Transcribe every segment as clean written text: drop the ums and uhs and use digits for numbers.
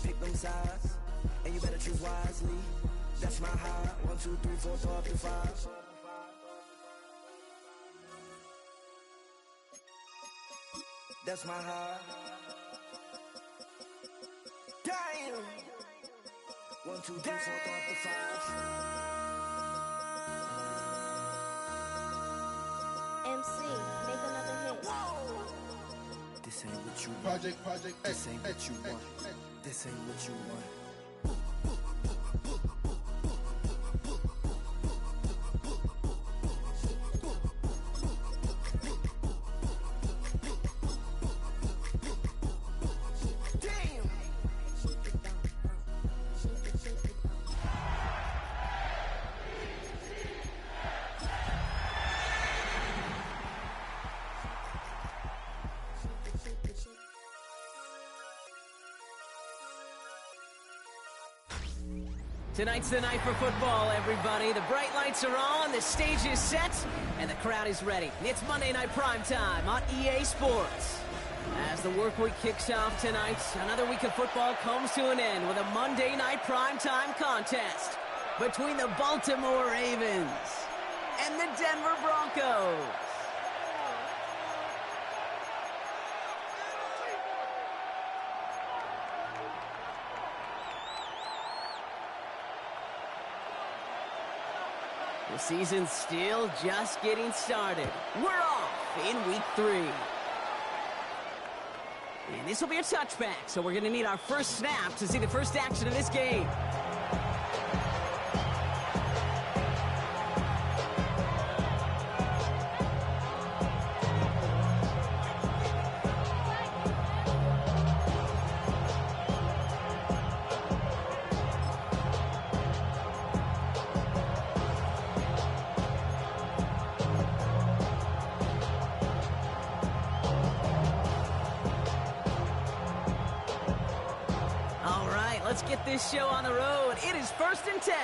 Pick them sides, and you better choose wisely. That's my high. 1, 2, 3, 4, 4 up to 5. That's my high. Damn. 1, 2, 3, 4, 4 up to 5. MC, make another hit. Whoa. This ain't what you want. Project. This ain't what you want. This ain't what you want. Tonight's the night for football, everybody. The bright lights are on, the stage is set, and the crowd is ready. It's Monday Night Primetime on EA Sports. As the work week kicks off tonight, another week of football comes to an end with a Monday Night Primetime contest between the Baltimore Ravens and the Denver Broncos. The season's still just getting started. We're off in week 3. And this will be a touchback, so we're going to need our first snap to see the first action of this game. Let's get this show on the road. It is 1st and 10.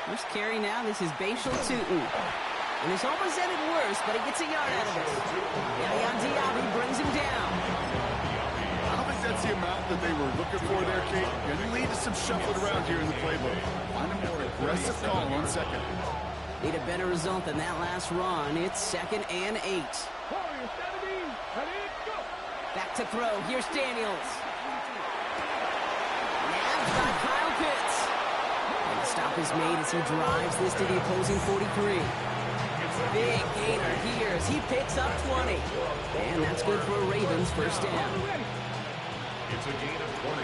First carry now. This is Bashal Tutin. And it's almost ended worse, but he gets a yard out of it. Yaya Diaby brings him down. I don't think that's the amount that they were looking for there, Kate. Going to lead to some shuffling around here in the playbook. Find a more aggressive call on second. Need a better result than that last run. It's 2nd and 8. Back to throw. Here's Daniels. Nabbed by Kyle Pitts. And the stop is made as he drives this to the opposing 43. Big gainer here as he picks up 20. And that's good for a Ravens first down. It's a gain of 20.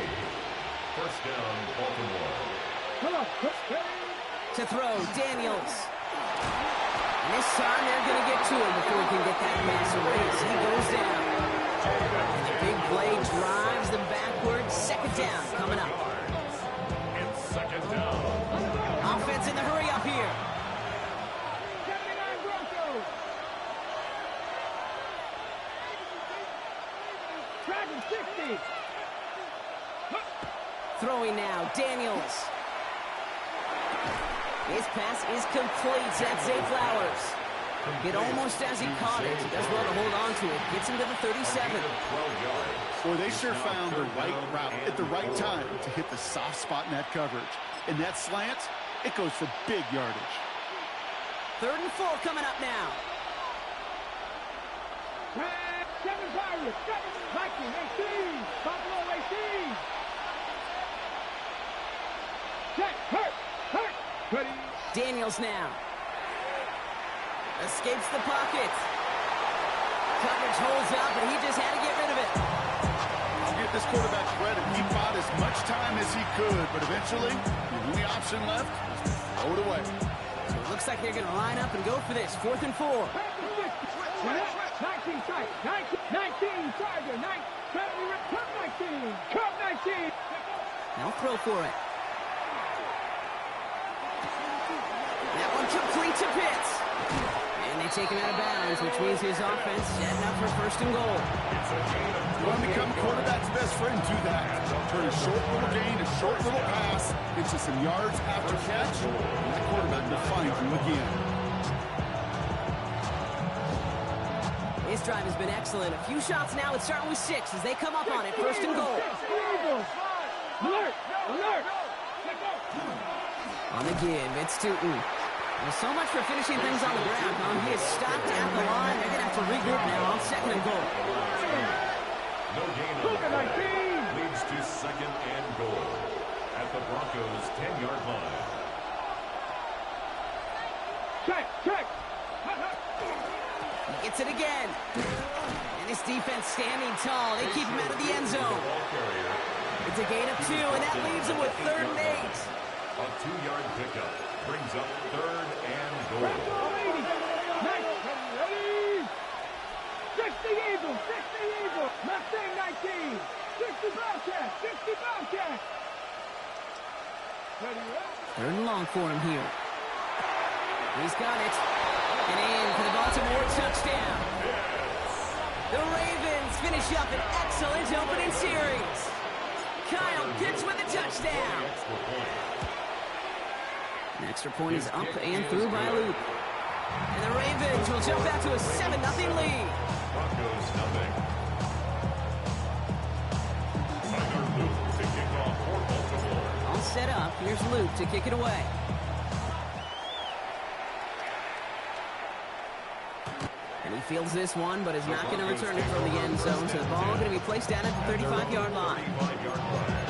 First down, Baltimore. To throw, Daniels. And this time they're going to get to him before he can get that mass erase. He goes down. And the big play drives them backwards. 2nd down coming up. It's 2nd down. Offense in the hurry up here. Throwing now, Daniels. His pass is complete. That's Zay Flowers. It almost as he caught it. He does well to hold on to it. Gets him to the 37. Boy, they sure found the right route at the right time to hit the soft spot in that coverage. And that slant, it goes for big yardage. 3rd and 4 coming up now. Daniels now. Escapes the pocket. Coverage holds up, and he just had to get rid of it. I'll give this quarterback credit. He bought as much time as he could, but eventually, the only option left was to throw it away. So it looks like they're going to line up and go for this. 4th and 4. 19 strike. 19 Charger. 19. Cup 19. They'll throw for it. That one complete to Pitts. And they take him out of bounds, which means his offense setting up for 1st and goal. You want to become quarterback's best friend, do that. Turn a short little gain, a short little pass, into some yards after catch, and that quarterback will find you again. This This drive has been excellent. A few shots now. It's starting with 6 as they come up on it. First and goal. Alert! Alert! On the give, it's Tootin. Well, so much for finishing things on the ground, huh? He is stopped at the line. They're going to have to regroup now on second and goal. No gain on the play. Leads to second and goal at the Broncos' 10-yard line. Check! He gets it again. And this defense standing tall. They keep him out of the end zone. It's a gain of 2, and that leaves him with 3rd and 8. A 2-yard pickup brings up 3rd and goal. Ready! 60 Eagles! Mustang 19! 60 Bobcat! Ready, up! 3rd and long for him here. He's got it. And in for the Baltimore touchdown. The Ravens finish up an excellent opening series. Kyle Pitts with a touchdown. An extra point is up and through by Luke. And the Ravens will jump out to a 7-0 lead. Broncos nothing. Tyler Luke to kick off for Baltimore. All set up. Here's Luke to kick it away. And he fields this one, but is not going to return it from the end zone. So the ball going to be placed down at the 35-yard line. 35-yard line.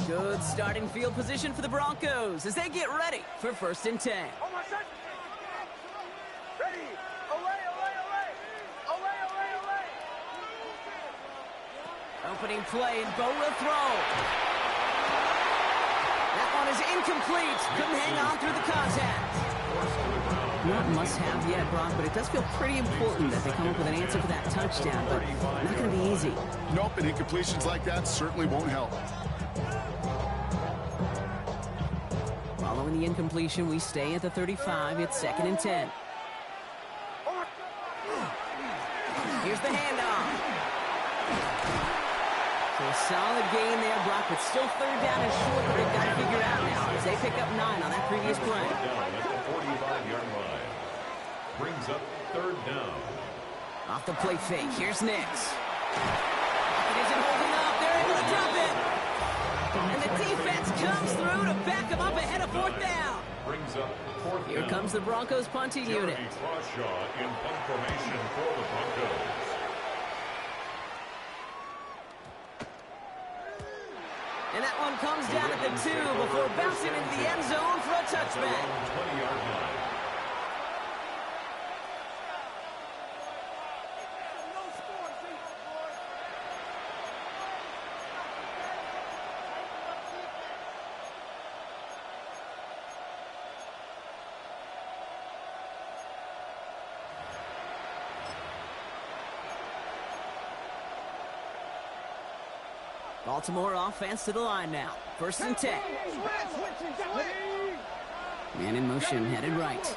Good starting field position for the Broncos as they get ready for 1st and 10. Ready! Away! Opening play, and Bo will throw. That one is incomplete. Couldn't hang on through the contact. Not must-have yet, Brock, but it does feel pretty important that they come up with an answer for that touchdown, but not going to be easy. Nope, and incompletions like that certainly won't help. Following the incompletion, we stay at the 35. It's 2nd and 10. Here's the handoff. So a solid gain there, Brock, but still 3rd down and short, but they've got to figure out now as they pick up 9 on that previous play. Down at the 45-yard line. Brings up 3rd down. Off the play fake, here's Nix. It isn't holding up, they're able to drop it. And the defense comes through to back them up ahead of 4th down. Brings up 4th down. Here comes the Broncos punting unit. Jeremy Crawshaw in punt formation for the Broncos. And that one comes down at the 2 before bouncing into the end zone for a touchback. 20-yard line. Baltimore offense to the line now. 1st and 10. Man in motion, headed right.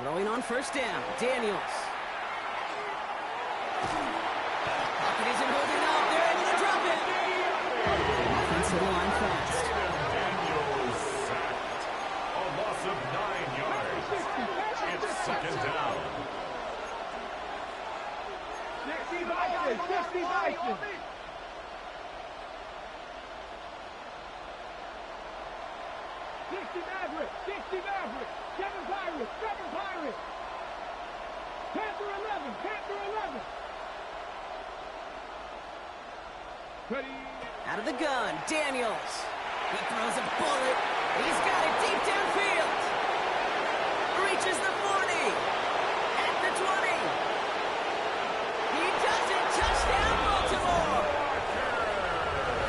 Throwing on 1st down, Daniels. Pocket isn't holding up. They're able to drop it. Offense to the line fast. Daniels sacked. A loss of 9 yards. It's 2nd down. 60 Bison! 60 Maverick! 7 Pirates! Panther 11! Ready? Out of the gun, Daniels. He throws a bullet. He's got it deep downfield. Reaches the 40. At the 20. He does it. Touchdown, Baltimore.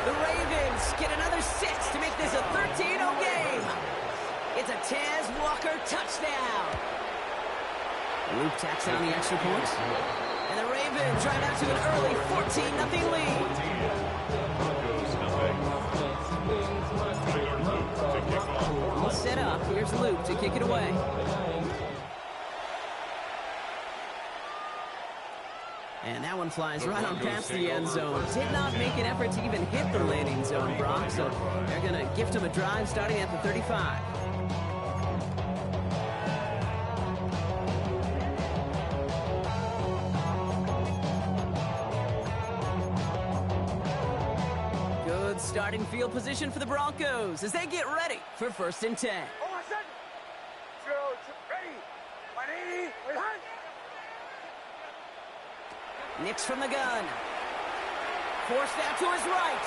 The Ravens get another 6 to make this a 13-0 game. It's a Taz Walker touchdown. Luke tacks on the extra point. And the Ravens drive out to an early 14-0 lead. Broncos nothing. all set up. Here's Luke to kick it away. And that one flies right on past the end zone. Did not make an effort to even hit the landing zone, Brock. So they're going to gift him a drive starting at the 35. Good starting field position for the Broncos as they get ready for 1st and 10. Nix from the gun. Forced out to his right.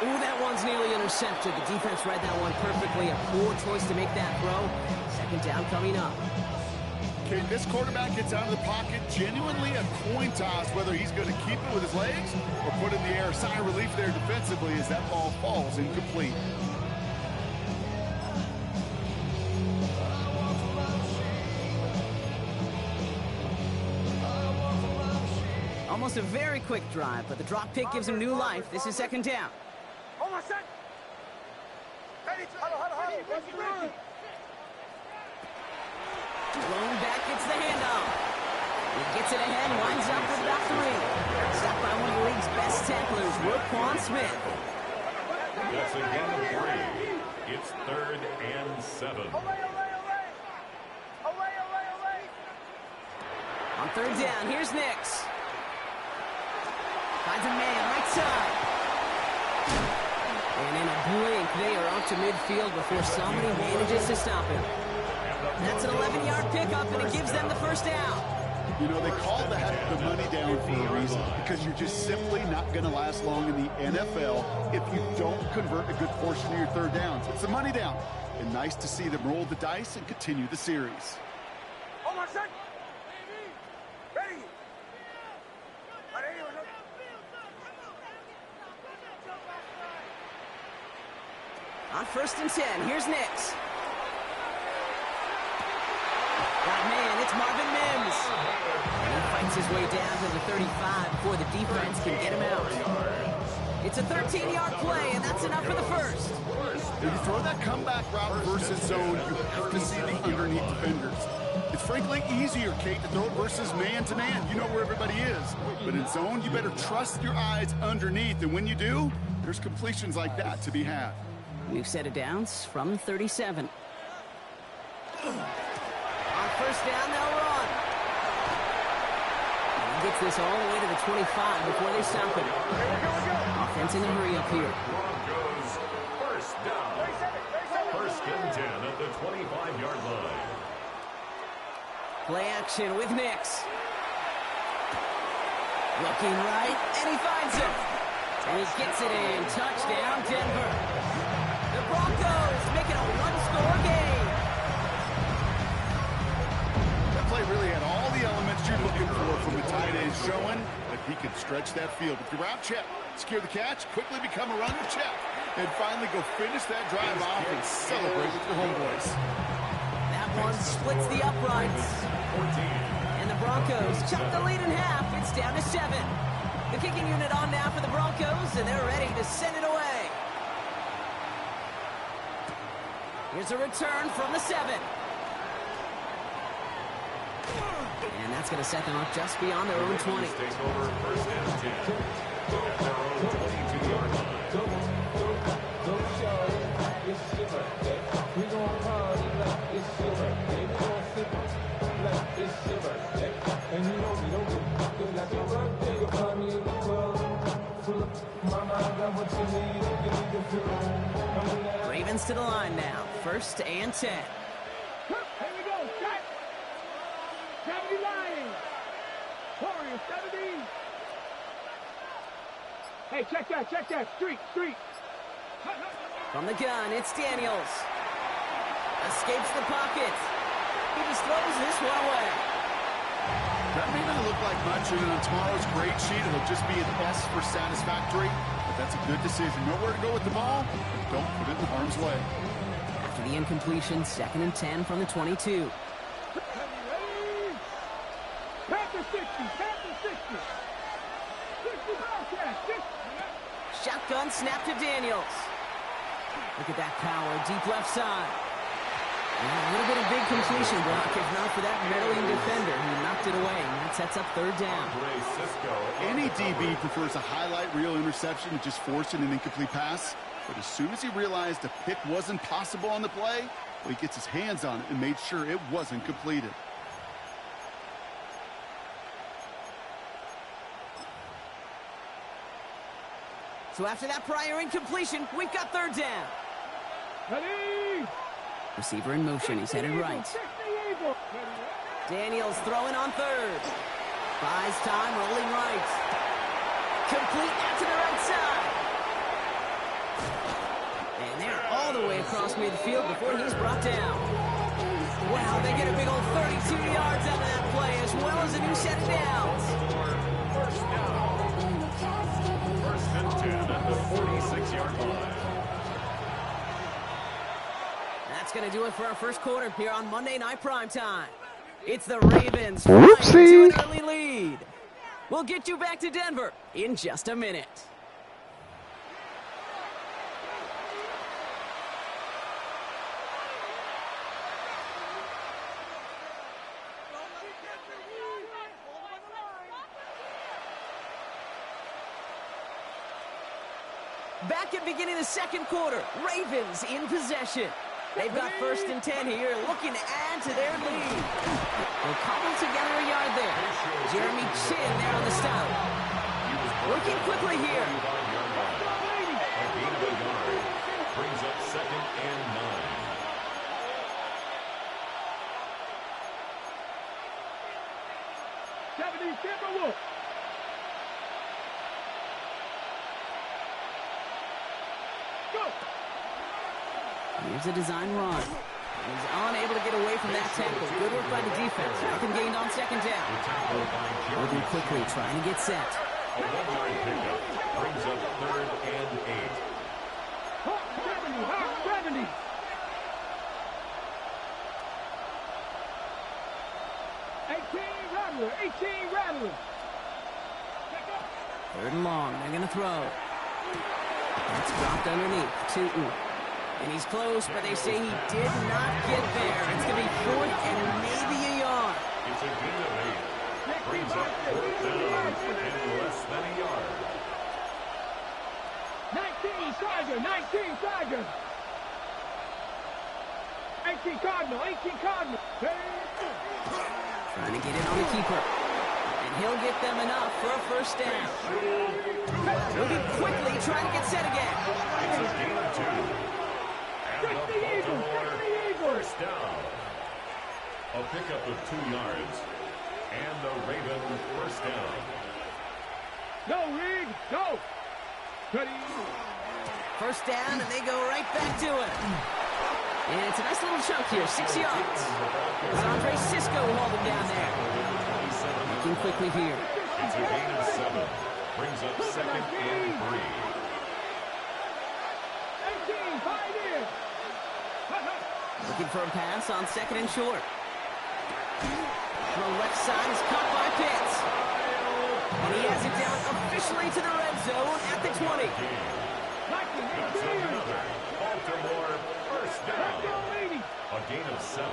Ooh, that one's nearly intercepted. The defense read that one perfectly. A poor choice to make that throw. 2nd down coming up. Okay, this quarterback gets out of the pocket. Genuinely a coin toss whether he's going to keep it with his legs or put it in the air. Sigh of relief there defensively as that ball falls incomplete. Almost a very quick drive, but the drop pick gives him new life. This is 2nd down. Blown back gets the handoff. He gets it ahead, winds up with about 3. Stopped by one of the league's best tacklers, Roquan Smith. That's a gain of 3. It's 3rd and 7. On 3rd down, here's Nix. Finds a man, right side. And in a blink, they are up to midfield before somebody manages to stop him. That's an 11-yard pickup, and it gives them the 1st down. You know, they call that the money down for a reason, because you're just simply not going to last long in the NFL if you don't convert a good portion of your 3rd downs. It's the money down. And nice to see them roll the dice and continue the series. On 1st and 10, here's Nix. Got a man, it's Marvin Mims. And he fights his way down to the 35 before the defense can get him out. It's a 13-yard play, and that's enough for the 1st. When you throw that comeback route versus zone, you have to see the underneath defenders. It's frankly easier, Kate, to throw it versus man-to-man. You know where everybody is. But in zone, you better trust your eyes underneath. And when you do, there's completions like that to be had. We've set it downs from 37. On 1st down, they'll run. And he gets this all the way to the 25 before they stop him. Offense in a hurry up here. Broncos 1st down. 1st and 10 at the 25-yard line. Play action with Nix. Looking right, and he finds it. And he gets it in. Touchdown, Denver. The Broncos make it a one-score game. That play really had all the elements you're looking for from a tight end, showing that he could stretch that field. With your route check, secure the catch, quickly become a runner check, and finally go finish that drive off and celebrate with your homeboys. That one splits the uprights. And the Broncos chop the lead in half. It's down to 7. The kicking unit on now for the Broncos, and they're ready to send it away. Here's a return from the 7. And that's going to set them up just beyond their own 20. Take over 1st and 10 at their own 22-yard line. Ravens to the line now. 1st and 10. Here we go. Shot. 70 Lions. Warriors 70. Hey, check that. Check that. Street. From the gun, it's Daniels. Escapes the pocket. He just throws this one away. That may not look like much, and on tomorrow's grade sheet, it'll just be an S for satisfactory. But that's a good decision. Nowhere to go with the ball. Don't put it in harm's way. After the incompletion, 2nd and 10 from the 22. Panther 60. 60 Bearcats. 60. Shotgun snap to Daniels. Look at that power, deep left side. And a little bit of big completion, Brock, if not for that meddling defender who knocked it away, and that sets up third down. Any DB prefers a highlight reel interception to just forcing an incomplete pass. But as soon as he realized a pick wasn't possible on the play, well, he gets his hands on it and made sure it wasn't completed. So after that prior incompletion, we've got third down. Ready? Receiver in motion, he's headed right. Daniels throwing on third. Buys time, rolling right. Complete out to the right side. And they're all the way across midfield before he's brought down. Wow, they get a big old 32 yards out of that play, as well as a new set of downs. First down. First and 10 at the 46-yard line. That's going to do it for our first quarter here on Monday Night Primetime. It's the Ravens flying to an early lead. We'll get you back to Denver in just a minute. Back at beginning of the second quarter, Ravens in possession. They've got first and 10 here, looking to add to their lead. They'll cobble together a yard there. Jeremy Chin there on the stop. Working quickly here. A gain of a yard. Brings up second and 9. 70 Timberwolves. Go. Here's a design run. He's unable to get away from that tackle. Good work by the defense. Nothing gained on second down. Moving quickly, trying to get set. A 1-yard pickup. Brings up third and 8. Hawk 70. Hawk 70. Rattler. 18 Rattler. Third and long. They're going to throw. That's dropped underneath. Tootin. And he's close, but they say he did not get there. It's going to be fourth and maybe a yard. It's a gain of 8. Brings up fourth down and less than a yard. 19 Tiger. 19 Tiger. 18 Cardinal. 18 Cardinal. Trying to get it on the keeper. And he'll get them enough for a first down. Moving quickly, trying to get set again. It's a gain of 2. And the Baltimore first down. A pickup of 2 yards. And the Ravens first down. Go, Reed. Go. Ready. First down, and they go right back to it. And it's a nice little chunk here, 6 yards. Andre Cisco hauled him down there. Looking quickly here. It's a gain of 7. Brings up second and 3. 18, 5 in. Looking for a pass on second and short. Throw left side is caught by Pitts. And he has it down officially to the red zone at the 20. That's another Baltimore first down. A gain of 7.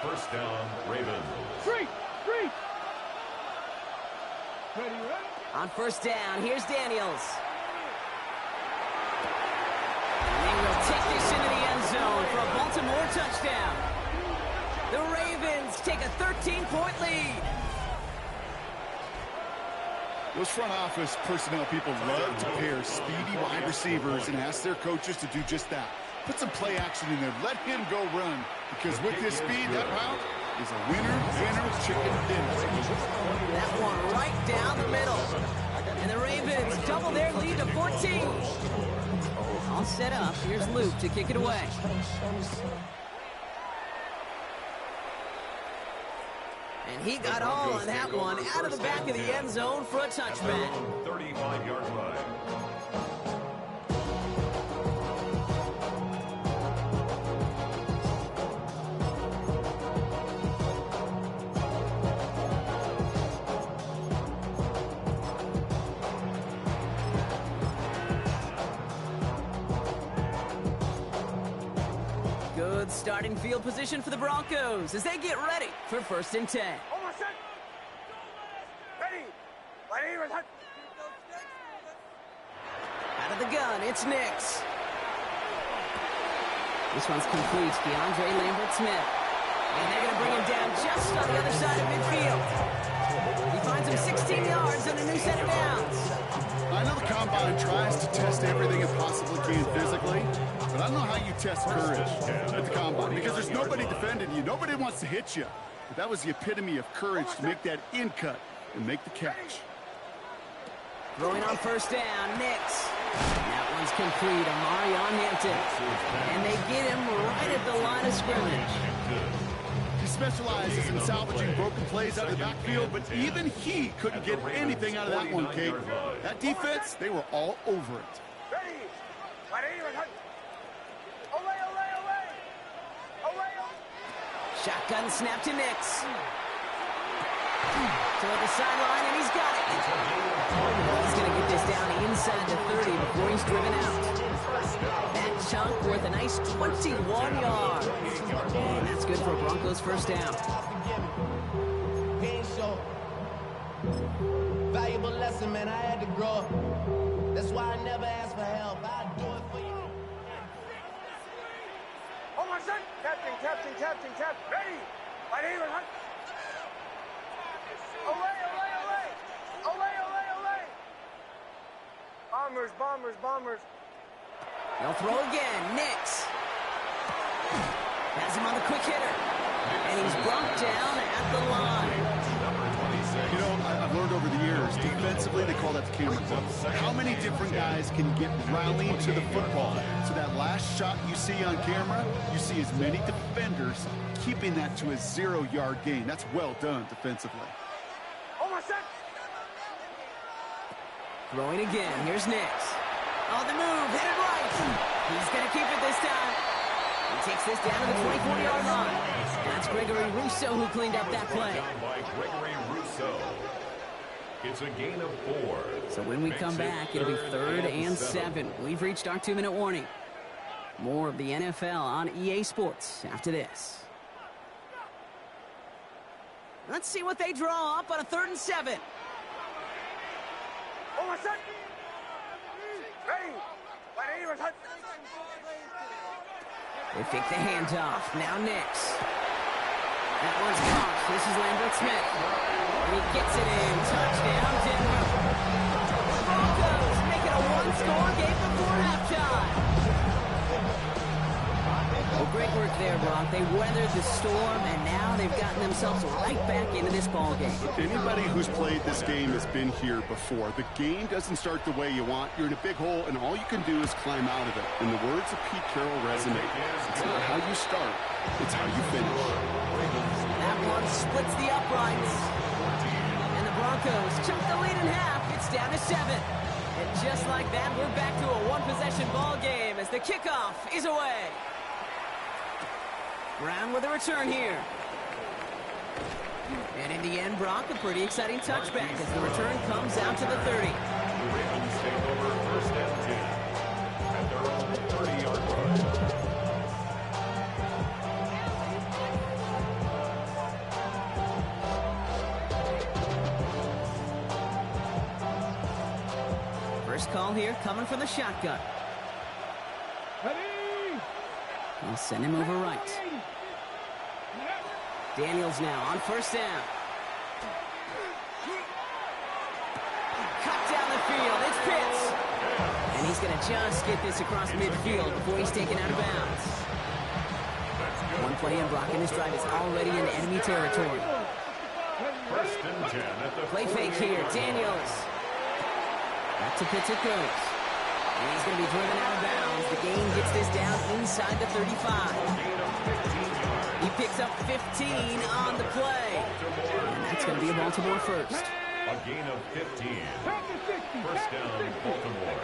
First down, Ravens. Three. Ready? On first down, here's Daniels. And they will take this into the end zone for a Baltimore touchdown. The Ravens take a 13-point lead. Those front office personnel people love to pair speedy wide receivers and ask their coaches to do just that. Put some play action in there. Let him go run. Because with his speed, that route is a winner, chicken dinner. That one right down the middle. And the Ravens double their lead to 14. All set up. Here's Luke to kick it away. And he got all on that one out of the back of the end zone for a touchback. 35-yard line. Good starting field position for the Broncos as they get ready for 1st and 10. Almost set. Ready. Out of the gun, it's Nix. This one's complete. DeAndre Lambert-Smith. And they're going to bring him down just on the other side of midfield. He finds him 16 yards and a new set of downs. I know the Combine tries to test everything it possibly can physically, but I don't know how you test courage at the Combine because there's nobody defending you. Nobody wants to hit you. But that was the epitome of courage to make that in cut and make the catch. Throwing on 1st down, Nix. That one's complete. Amarion Hampton. And they get him right at the line of scrimmage. He specializes in salvaging broken plays out of the backfield, but even he couldn't get anything out of that one, Kate. That defense, they were all over it. Shotgun snap to Nix. Toward the sideline, and he's got it. He's going to get this down inside the 30 before he's driven out. That chunk worth a nice 21 yards. And that's good for a Broncos 1st down. Valuable lesson, man. I had to grow up. That's why I never ask for help. I do it for you. Almost set. Captain. Ready. Away. Bombers. They'll throw again. Nix. Has him on the quick hitter. And he's brought down at the line. You know, I've learned over the years, defensively, they call that the camera club. How many different guys can get rallying to the football? So that last shot you see on camera, you see as many defenders keeping that to a 0-yard gain. That's well done defensively. Almost set. Throwing again. Here's Nix. On the move. Hit it right. He's going to keep it this time. He takes this down to the 24-yard line. That's Gregory Rousseau who cleaned up that play. Down by Gregory Rousseau. It's a gain of 4. So when we come back, it'll be 3rd and 7. We've reached our 2-minute warning. More of the NFL on EA Sports after this. Let's see what they draw up on a 3rd and 7. Almost set. Ready. They fake the handoff. Now Nix. That one's caught. This is Lambert-Smith. And he gets it in. Touchdown, Denver. The Broncos make it a 1-score game before halftime. Well, great work there, Brock. They weathered the storm, and now they've gotten themselves right back into this ball game. Anybody who's played this game has been here before. The game doesn't start the way you want. You're in a big hole, and all you can do is climb out of it. And the words of Pete Carroll resonate. It's not how you start, it's how you finish. That one splits the uprights. And the Broncos chunk the lead in half. It's down to 7. And just like that, we're back to a one-possession ball game as the kickoff is away. Brown with a return here. And in the end, Brock, a pretty exciting touchback as the return comes out to the 30. The Ravens take over 1st and 10 at their own 30-yard line. First call here coming from the shotgun. Ready. He'll send him over right. Daniels now on 1st down. Cut down the field. It's Pitts. And he's going to just get this across midfield before he's taken out of bounds. One play in, Brock, in this drive is already in enemy territory. 1st and 10 at the Play fake here. Daniels. Back to Pitts it goes. And he's going to be driven out of bounds. The gain gets this down inside the 35. He picks up 15 on the play. And that's going to be a Baltimore first. A gain of 15. 1st down, Baltimore.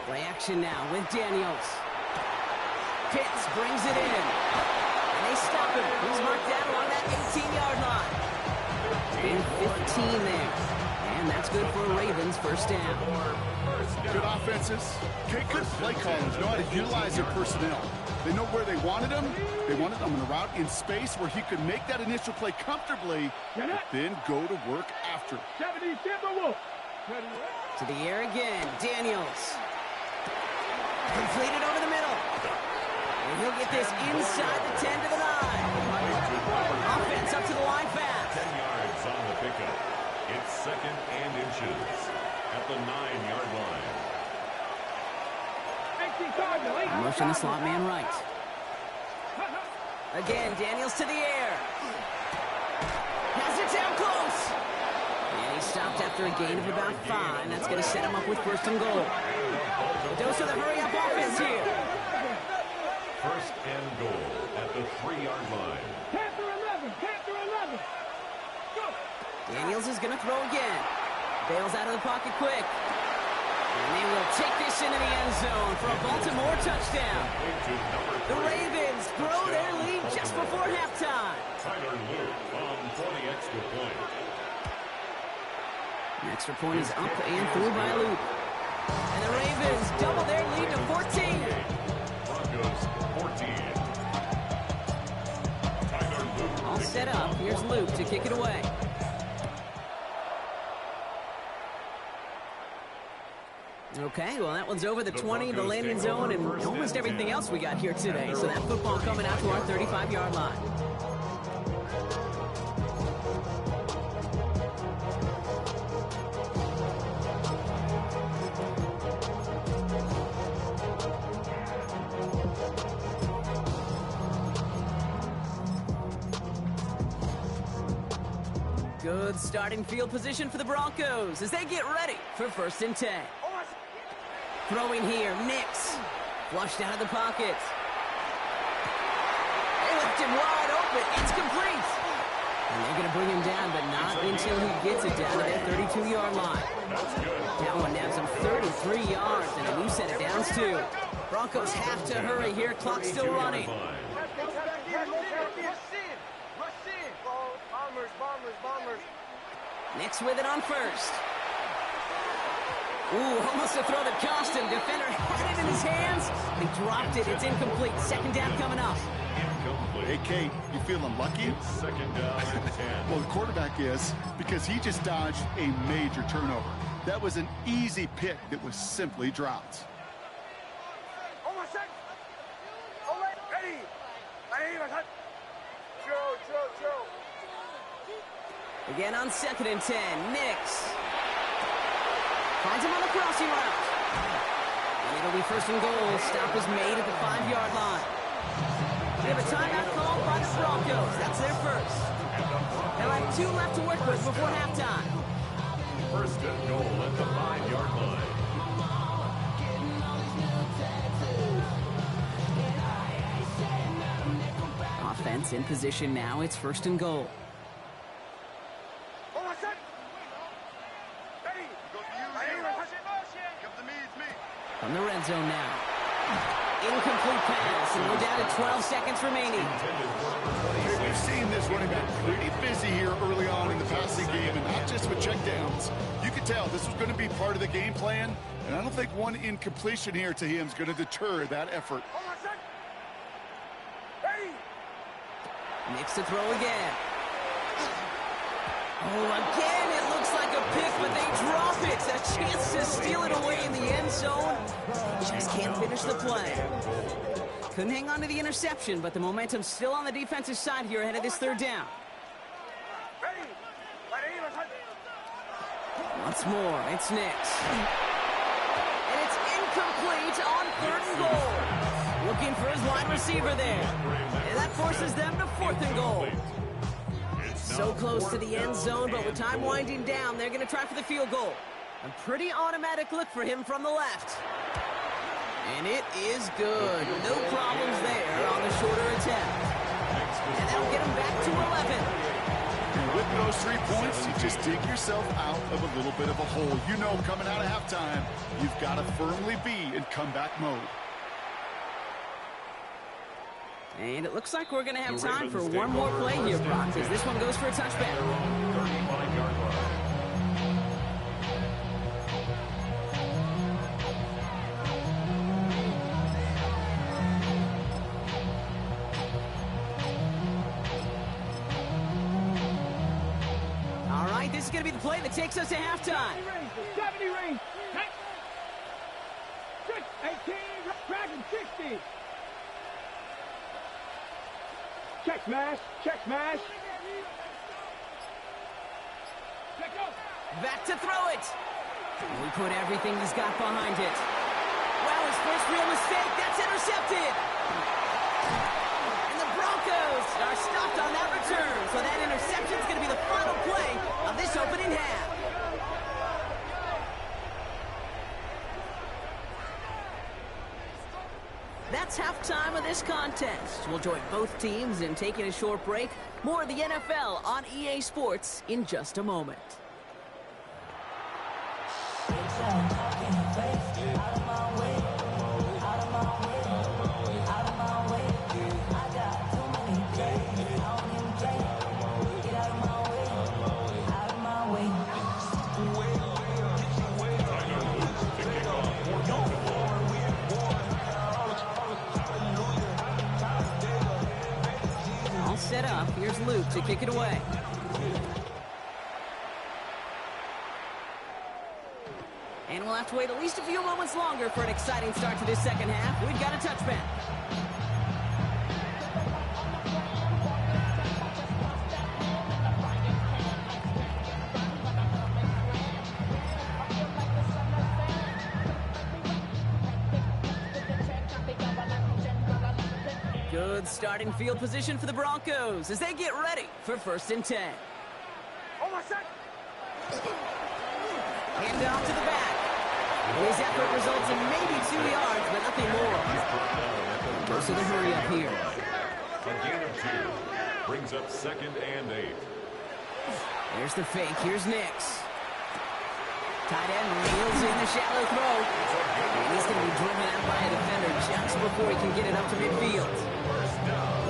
Play action now with Daniels. Pitts brings it in. And they stop him. He's marked down along that 18-yard line. And 15 there. And that's good for a Ravens 1st down. Good offenses. Good play callers know how to utilize their personnel. They know where they wanted him. They wanted him on a route in space where he could make that initial play comfortably, but then go to work after. To the air again, Daniels. Completed over the middle. And he'll get this inside the 10 to the 9. Offense up to the line fast. 10 yards on the pickup. It's 2nd and inches at the 9-yard line. Motion the slot man right. Again, Daniels to the air. Has it down close. And he stopped after a gain of about 5. That's going to set him up with 1st and goal. Dose of the hurry-up offense here. 1st and goal at the 3-yard line. Daniels is going to throw again. Bails out of the pocket quick. And they will take this into the end zone for a Baltimore touchdown. The Ravens grow their lead just before halftime. Tyler Luke on for the extra point. The extra point is up and through by Luke. And the Ravens double their lead to 14. Broncos 14. Tyler Luke. All set up. Here's Luke to kick it away. Okay, well, that one's over the 20, the landing zone, and almost everything else we got here today. So that football coming out to our 35-yard line. Good starting field position for the Broncos as they get ready for 1st and 10. Throwing here, Nix. Flushed out of the pocket. They left him wide open. It's complete. And they're going to bring him down, but not until he gets it down to that 32-yard line. That one down some 33 yards, and a new set of downs, too. Broncos have to hurry here. Clock still running. Bombers. Nix with it on 1st. Ooh, almost a throw that cost him. Defender had it in his hands. He dropped it. It's incomplete. 2nd down coming up. Hey, Kate, you feeling lucky? 2nd down and 10. Well, the quarterback is, because he just dodged a major turnover. That was an easy pick that was simply dropped. Again on 2nd and 10. Nix. Finds him on the crossing route. And it'll be 1st and goal. Stop is made at the 5-yard line. We have a timeout called by the Broncos. That's their 1st. They'll have 2 left to work with before halftime. 1st and goal at the 5-yard line. Offense in position now. It's 1st and goal. From the red zone now. Incomplete pass, and we're down to 12 seconds remaining. We've seen this running back pretty busy here early on in the passing game, and not just with checkdowns. You could tell this was going to be part of the game plan, and I don't think one incompletion here to him is going to deter that effort. Nix to throw again. Oh, again, it looks like a pick, but they drop it. A chance to steal it away in the end zone. Just can't finish the play. Couldn't hang on to the interception, but the momentum's still on the defensive side here ahead of this 3rd down. Once more, it's Nix. And it's incomplete on 3rd and goal. Looking for his wide receiver there. And that forces them to 4th and goal. So close to the end zone, but with time winding down, they're going to try for the field goal. A pretty automatic look for him from the left. And it is good. No problems there on the shorter attempt. And that'll get him back to 11. And with those 3 points, you just dig yourself out of a little bit of a hole. You know, coming out of halftime, you've got to firmly be in comeback mode. And it looks like we're going to have time for one more play here, Brock, as this one goes for a touchback. 35-yard line. is going to be the play that takes us to halftime. 70 range. 18, Dragon 60. Check smash, check smash. Check go. Back to throw it. He put everything he's got behind it. Well, his first real mistake, that's intercepted. And the Broncos are stopped on that return. So that interception is going to be the final play of this opening half. That's halftime of this contest. We'll join both teams in taking a short break. More of the NFL on EA Sports in just a moment. All set up. Here's Luke to kick it away. And we'll have to wait at least a few moments longer for an exciting start to this second half. We've got a touchback. Good starting field position for the Broncos as they get ready for 1st and 10. Oh, my second. Hand off to the back. His effort results in maybe 2 yards, but nothing more. Goes to the hurry up here. A gain of 2 brings up 2nd and 8. There's the fake. Here's Nix. Tight end reels in the shallow throw. And he's going to be driven out by a defender just before he can get it up to midfield.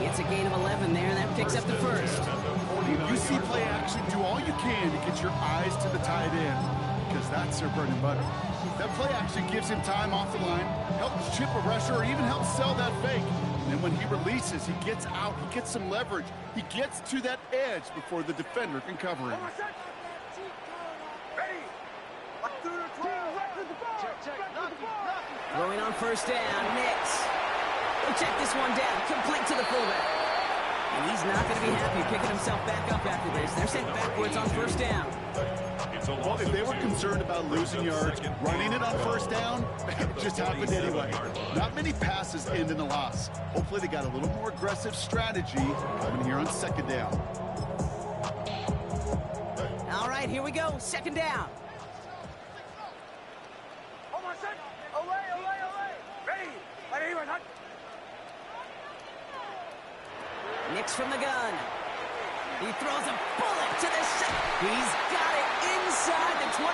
It's a gain of 11 there. That picks up the first. You see play action, do all you can to get your eyes to the tight end, because that's their bread and butter. That play action gives him time off the line, helps chip a rusher, or even helps sell that fake. And then when he releases, he gets out, he gets some leverage. He gets to that edge before the defender can cover him. Oh, my second. Ready. Up through the 12. Right to the ball. Check. Throwing on 1st down, Nix. He'll check this one down, complete to the fullback. And he's not going to be happy picking himself back up after this. They're sent backwards on 1st down. Well, if they were concerned about losing yards, running it on 1st down, it just happened anyway. Not many passes end in a loss. Hopefully they got a little more aggressive strategy coming here on 2nd down. All right, here we go, 2nd down. Oh, my second. Olay. Ready. Ready, right. Nix from the gun. He throws a bullet to the center. He's got it inside the 25.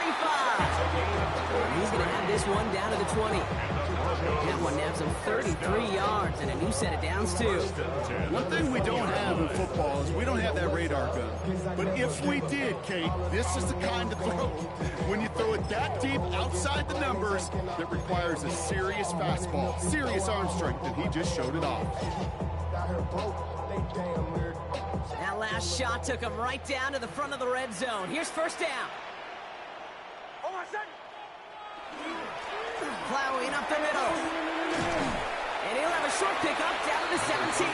He's going to have this one down to the 20. That one nabs him 33 yards and a new set of downs, too. One thing we don't have in football is we don't have that radar gun. But if we did, Kate, this is the kind of throw, when you throw it that deep outside the numbers, that requires a serious fastball, serious arm strength, and he just showed it off. That last shot took him right down to the front of the red zone. Here's 1st down. Oh, my second. Plowing up the middle. And he'll have a short pickup down to the 17.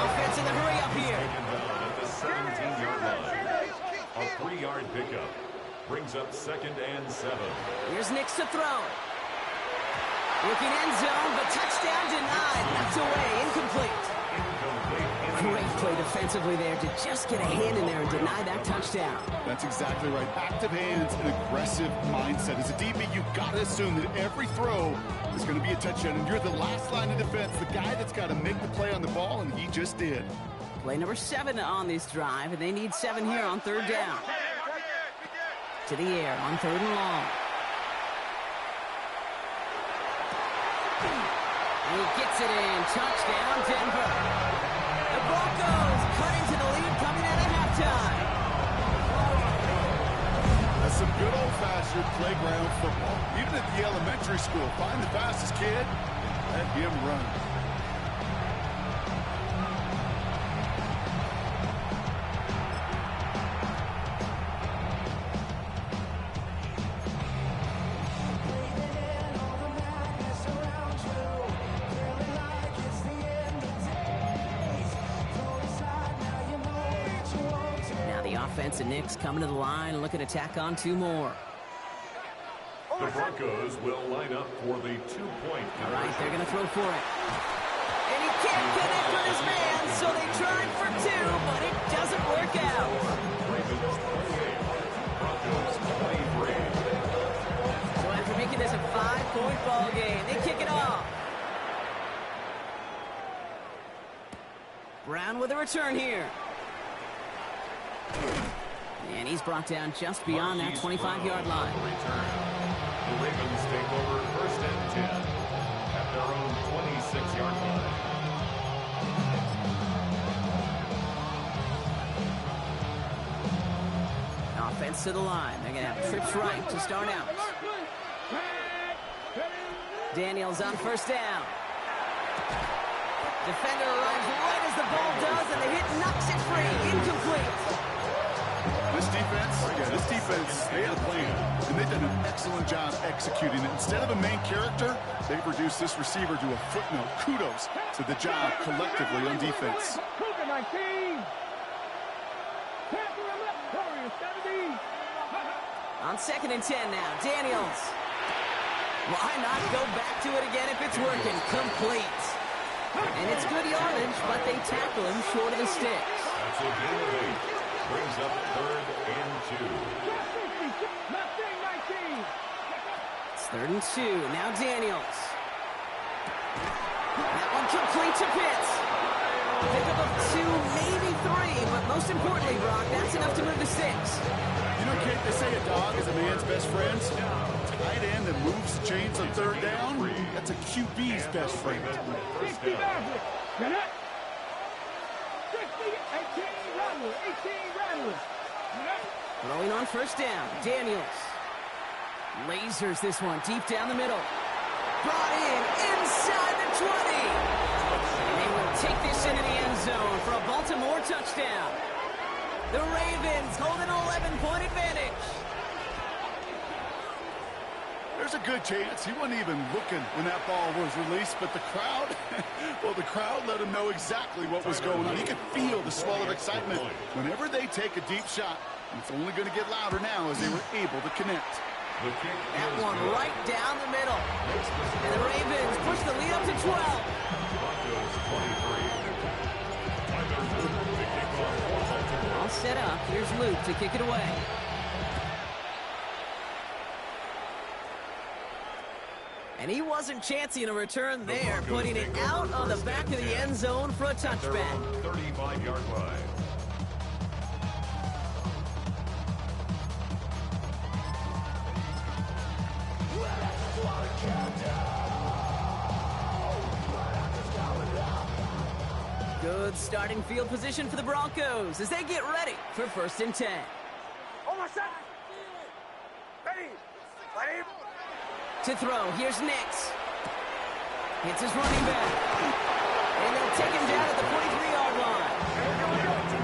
Offense in the hurry up here. At the 17-yard line. A 3-yard pickup brings up 2nd and 7. Here's Nix to throw. Looking end zone, but touchdown denied. Knocked away, incomplete. Great play defensively there to just get a hand in there and deny that touchdown. That's exactly right. Active hands and aggressive mindset. As a DB, you've got to assume that every throw is going to be a touchdown, and you're the last line of defense, the guy that's got to make the play on the ball, and he just did. Play number 7 on this drive, and they need 7 here on 3rd down. To the air on 3rd and long. He gets it in. Touchdown, Denver. The Broncos cut into the lead coming out of halftime. That's some good old-fashioned playground football. Even at the elementary school, find the fastest kid, let him run. offense, and Knicks coming to the line, looking to tack on 2 more. The Broncos will line up for the 2-point All right, they're conversion. going to throw for it. And he can't connect with his man, so they tried for 2, but it doesn't work out. Ravens 28, Broncos 23. So after making this a 5-point ball game, they kick it off. Brown with a return here. And he's brought down just beyond that 25-yard line. Return. The Ravens take over 1st and 10 at their own 26-yard line. Offense to the line. They're going to have trips right to start out. Daniels on 1st down. Defender arrives right as the ball does, and the hit knocks it free. Incomplete. This defense, they had a plan, and they've done an excellent job executing it. Instead of a main character, they've reduced this receiver to a footnote. Kudos to the job collectively on defense. Cougar 19. Warriors 17. On 2nd and 10 now, Daniels. Why not go back to it again if it's working? Complete. And it's good yardage, but they tackle him short of the sticks. That's a gain of 8. Brings up 3rd and 2. It's 3rd and 2. Now Daniels. That one complete to Pitts. Pickup of 2, maybe 3, but most importantly, Brock, that's enough to move the sticks. You know, Kate, they say a dog is a man's best friend. Tight end that moves the chains on 3rd down, that's a QB's best friend. 60 Maverick. Get it? 60, 18 Rattler. 18 Rattler. Throwing on 1st down, Daniels. Lasers this one deep down the middle. Brought in inside the 20. And they will take this into the end zone for a Baltimore touchdown. The Ravens hold an 11-point advantage. There's a good chance he wasn't even looking when that ball was released, but the crowd, well, the crowd let him know exactly what was going on. He could feel the swell of excitement whenever they take a deep shot. It's only going to get louder now as they were able to connect. That one right down the middle. And the Ravens push the lead up to 12. Broncos 23. All set up. Here's Luke to kick it away. And he wasn't chancing a return there, putting it out on the back of the end zone for a touchback. 35-yard line. Good starting field position for the Broncos as they get ready for 1st and 10. Almost set. Ready. Ready. To throw, here's Nix. Hits his running back. And they'll take him down at the 43-yard line.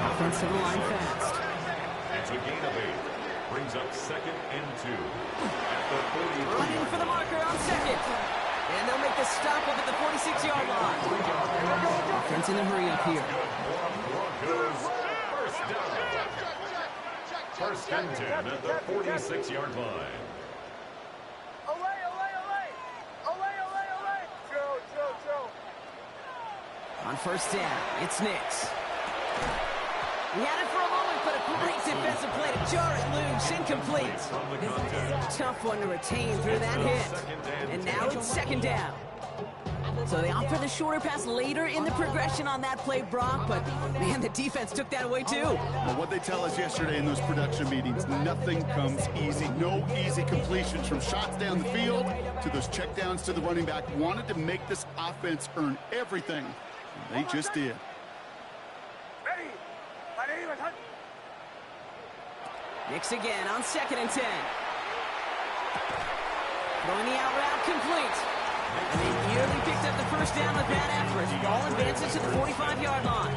Offensive line fast. It's a gain of 8. Brings up 2nd and 2. At the 43. Running for the marker on 2nd. And they'll make the stop up at the 46-yard line. Offense in a hurry up here. Broncos 1st down. 1st and 10 at the 46-yard line. On 1st down, it's Nix. He had it for a moment, but a great defensive play to jar it loose. Incomplete. Tough one to retain through that hit. And now it's 2nd down. So they opt for the shorter pass later in the progression on that play, Brock, but man, the defense took that away too. Well, what they tell us yesterday in those production meetings, nothing comes easy. No easy completions from shots down the field to those checkdowns to the running back. Wanted to make this offense earn everything. And they just did. Nix again on 2nd and 10. Throwing the out route complete. And they nearly picked up the 1st down with that effort. Ball advances to the 45-yard line.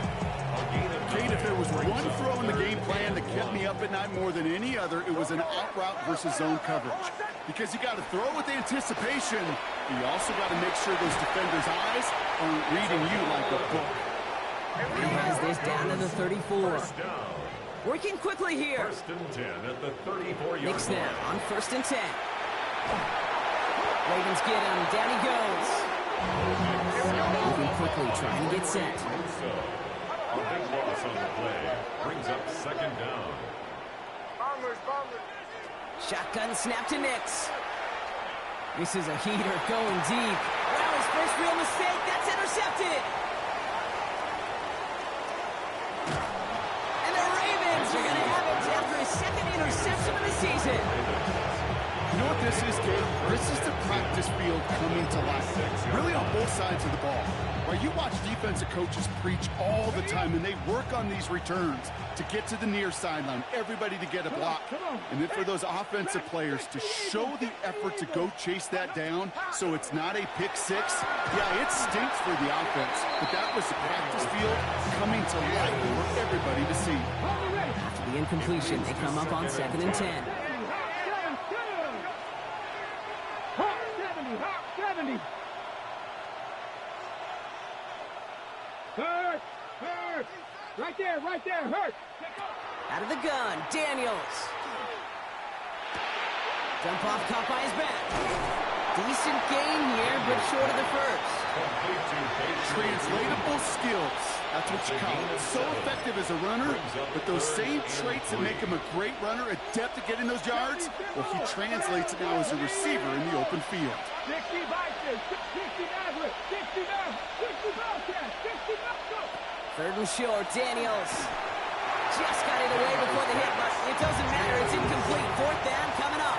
Kate, if there was one throw in the game plan that kept me up at night more than any other, it was an out route versus zone coverage. Because you got to throw with anticipation, but you also got to make sure those defenders' eyes aren't reading you like a book. He has this down to the 34. Working quickly here. First and 10 at the 34-yard line. Big snap on 1st and 10. Ravens get him. Down he goes. Moving quickly, trying to get set. So, a big loss on the play. Brings up 2nd down. Shotgun snap to Nix. This is a heater going deep. Wow, his first real mistake. That's intercepted. And the Ravens are going to have it after his 2nd interception of the season. You know what this is, Kate? This is the practice field coming to life. Really on both sides of the ball. Right, you watch defensive coaches preach all the time, and they work on these returns to get to the near sideline, everybody to get a block. And then for those offensive players to show the effort to go chase that down so it's not a pick six. Yeah, it stinks for the offense, but that was the practice field coming to life for everybody to see. After the incompletion, they come up on 2nd and 10. Hawk 70. Hurt. Right there, hurt. Out of the gun, Daniels. Dump off, caught by his back. Decent gain here, but short of the first. Translatable skills. That's what you call it. So effective as a runner, but those same traits that make him a great runner, adept at getting those yards, well, he translates it now as a receiver in the open field. 60 Vikings, 60 Maverick, 60 Bobcats, 60 Bobcats. 3rd and short, Daniels. Just got it away before the hit, but it doesn't matter. It's incomplete. 4th down coming up.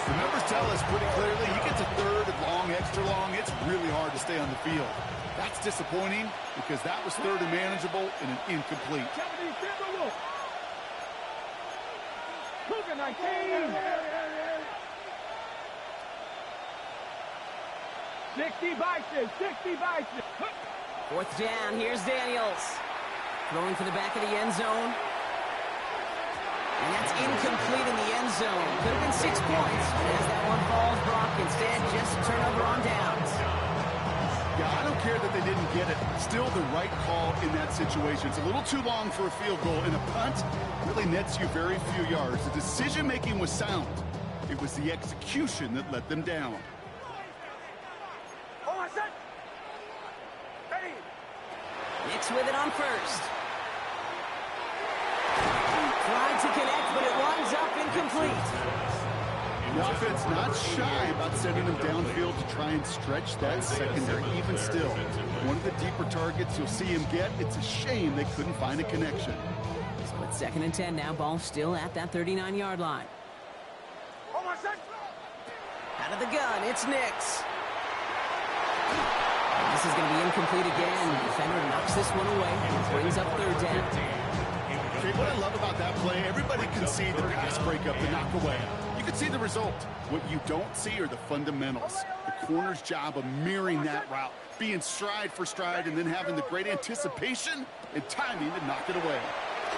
The numbers tell us pretty clearly, you get to 3rd and long, extra long, it's really hard to stay on the field. That's disappointing because that was 3rd and manageable and an incomplete. 70 Timberwolf. Cougar 19. 60 Bison. 4th down, here's Daniels. Throwing for the back of the end zone. And that's incomplete in the end zone. Could have been 6 points. As that one falls, Brock instead just turnover on downs. Yeah, I don't care that they didn't get it. Still the right call in that situation. It's a little too long for a field goal, and a punt really nets you very few yards. The decision-making was sound. It was the execution that let them down. Nix with it on 1st. Tried to connect, but it winds up incomplete. The offense not shy about sending them downfield to try and stretch that secondary. Even still, one of the deeper targets you'll see him get. It's a shame they couldn't find a connection. So it's 2nd and 10 now. Ball still at that 39-yard line. Out of the gun, it's Nix. This is going to be incomplete again. The defender knocks this one away and brings up 3rd down. Okay, what I love about that play, everybody can see the pass breakup, the knock away. You can see the result. What you don't see are the fundamentals. The corner's job of mirroring that route, being stride for stride, and then having the great anticipation and timing to knock it away. A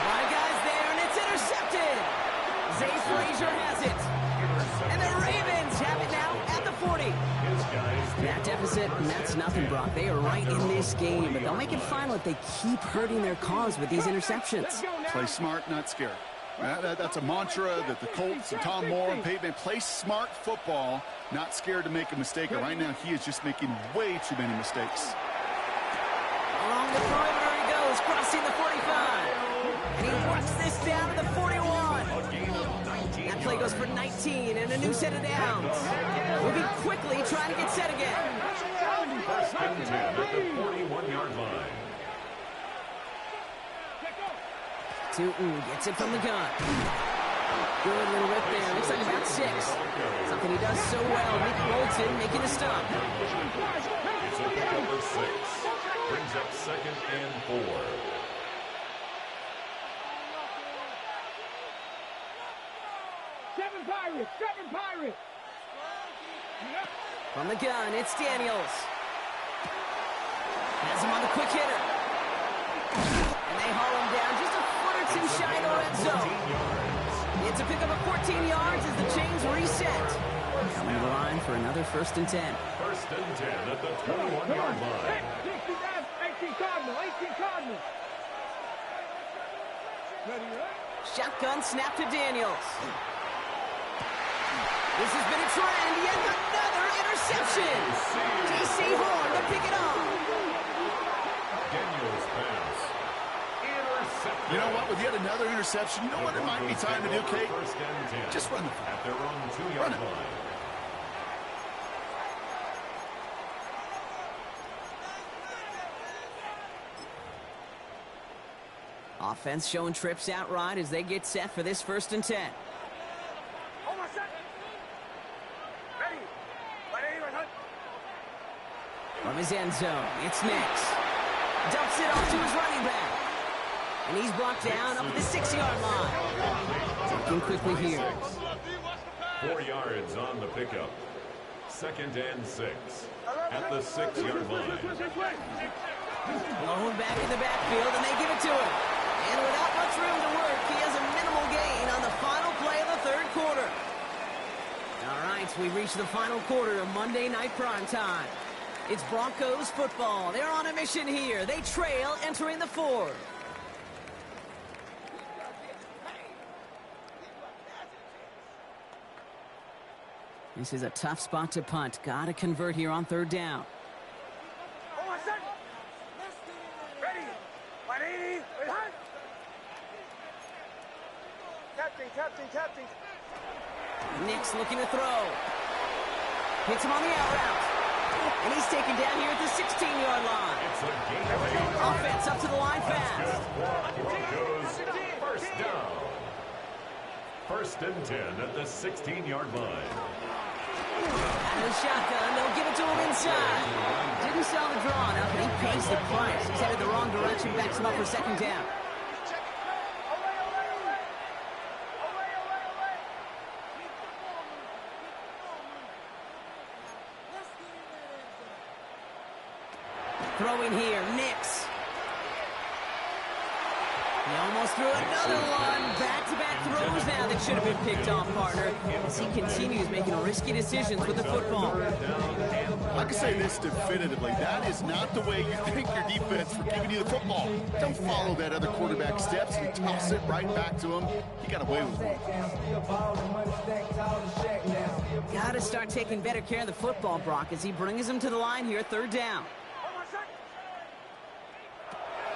lot of guys there, and it's intercepted. Zay Frazier has it. And the Ravens have it now at the 40. That deficit, and that's nothing, Brock. They are right in this game, but they'll make it final if they keep hurting their cause with these interceptions. Play smart, not scared. That's a mantra that the Colts and Tom Moore and Peyton play smart football, not scared to make a mistake. And right now, he is just making way too many mistakes. Along the perimeter he goes, crossing the 45. And he works this down to the 41. That play goes for 19 and a new set of downs. Moving quickly, trying to get set again. First and 10 at the 41-yard line. Tootin gets it from the gun. Good little rip there. Looks like about 6. Something he does so well. Nick Bolton making a stop. It's a pickup of 6. Brings up 2nd and 4. Seven Pirates. From the gun, it's Daniels. Has him on the quick hitter. And they haul him down just a foot or two shy of the red zone. It's a pickup of 14 yards as the chains reset. Coming to the line for another 1st and 10. First and 10 at the 21-yard line. 18 Cardinals. Shotgun snap to Daniels. This has been a trend. Yet another interception. J.C. Horn to pick it off. Daniels pass. Intercepted. You know what? With yet another interception, you know what it might be time to do, Kate? First and 10. Just run the At their own 2-yard Run it. line. Offense showing trips out right as they get set for this 1st and 10. Almost set. Ready. From his end zone, it's Nix. Dumps it off to his running back. And he's brought down up at the 6-yard line. Taking quickly here. 4 yards on the pickup. 2nd and 6. At the 6-yard line. Blown back in the backfield, and they give it to him. And without much room to work, he has a minimal gain on the final play of the 3rd quarter. All right, we reached the final quarter of Monday Night Primetime. It's Broncos football. They're on a mission here. They trail entering the 4th. This is a tough spot to punt. Got to convert here on 3rd down. Almost set. Ready. 180. Captain. Nix looking to throw. Hits him on the out route. And he's taken down here at the 16-yard line. It's a game. Offense up to the line fast. Broncos first down. 1st and 10 at the 16-yard line. Out of the shotgun, they'll give it to him inside. Didn't sell the draw enough, and he pays the price. He's headed the wrong direction, backs him up for 2nd down. Throwing here, Nix. He almost threw another one. Back-to-back throws now that should have been picked off, partner, as he continues making risky decisions with the football. I can say this definitively. That is not the way you thank your defense for giving you the football. Don't follow that other quarterback steps and toss it right back to him. He got away with one. Got to start taking better care of the football, Brock, as he brings him to the line here, 3rd down.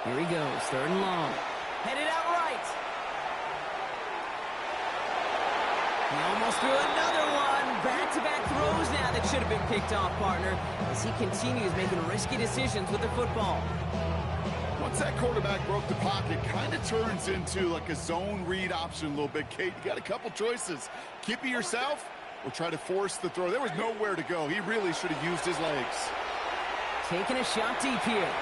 Here he goes, 3rd and long. Headed out right. He almost threw another one. Back-to-back throws now that should have been picked off, partner, as he continues making risky decisions with the football. Once that quarterback broke the pocket, kind of turns into like a zone read option a little bit, Kate. You got a couple choices. Keep it yourself or try to force the throw. There was nowhere to go. He really should have used his legs. Taking a shot deep here.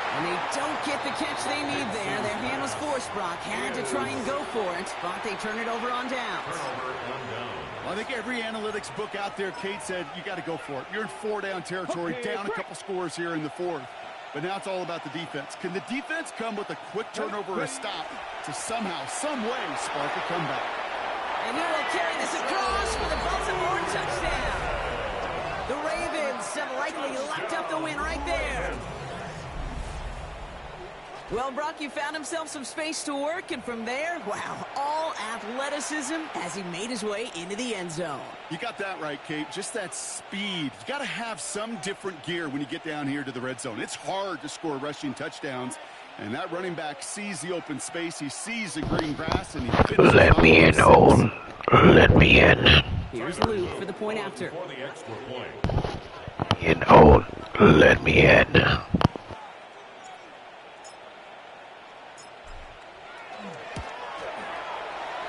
And they don't get the catch they need there. Their hand was forced, Brock. Had to try and go for it, but they turn it over on downs. Well, I think every analytics book out there, Kate, said you got to go for it. You're in 4-down territory, down a couple scores here in the 4th. But now it's all about the defense. Can the defense come with a quick turnover or a stop to somehow, some way, spark a comeback? And he will carry this across for the Baltimore touchdown. The Ravens have likely locked up the win right there. Well, Brock, you found himself some space to work, and from there, wow, all athleticism as he made his way into the end zone. You got that right, Kate. Just that speed. You got to have some different gear when you get down here to the red zone. It's hard to score rushing touchdowns, and that running back sees the open space. He sees the green grass, and he finishes. Let me in, Owen. Let me in. Here's Luke for the point after. For the extra point. In, Owen. Let me in.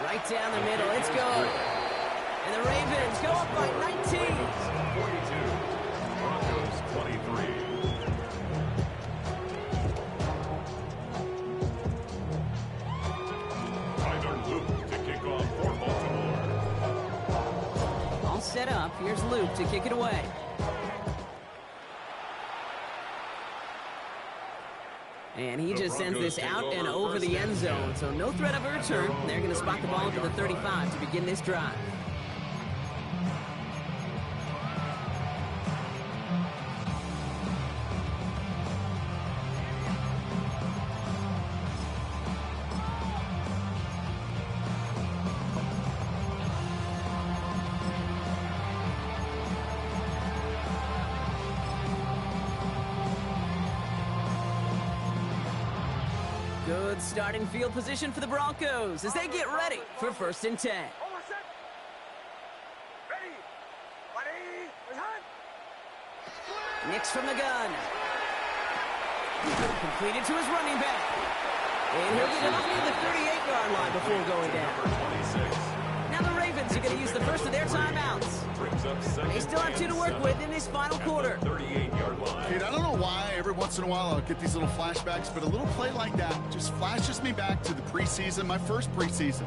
Right down the middle, it's good. And the Ravens go up by 19. 42, Broncos 23. Tyler Luke to kick off for Baltimore. All set up, here's Luke to kick it away. And he just sends this out and over the end zone. So no threat of a return. They're going to spot the ball to the 35 to begin this drive. Good starting field position for the Broncos as they get ready for 1st and 10. Almost set. Ready. Ready. Return. Nix from the gun. Completed to his running back. And he'll get it off near the 38-yard line before going down. Now the Ravens are going to use the first of their timeouts. They still have 2 to work with in this final quarter. 38-yard line. Kate, I don't know why every once in a while I'll get these little flashbacks, but a little play like that just flashes me back to the preseason, my first preseason.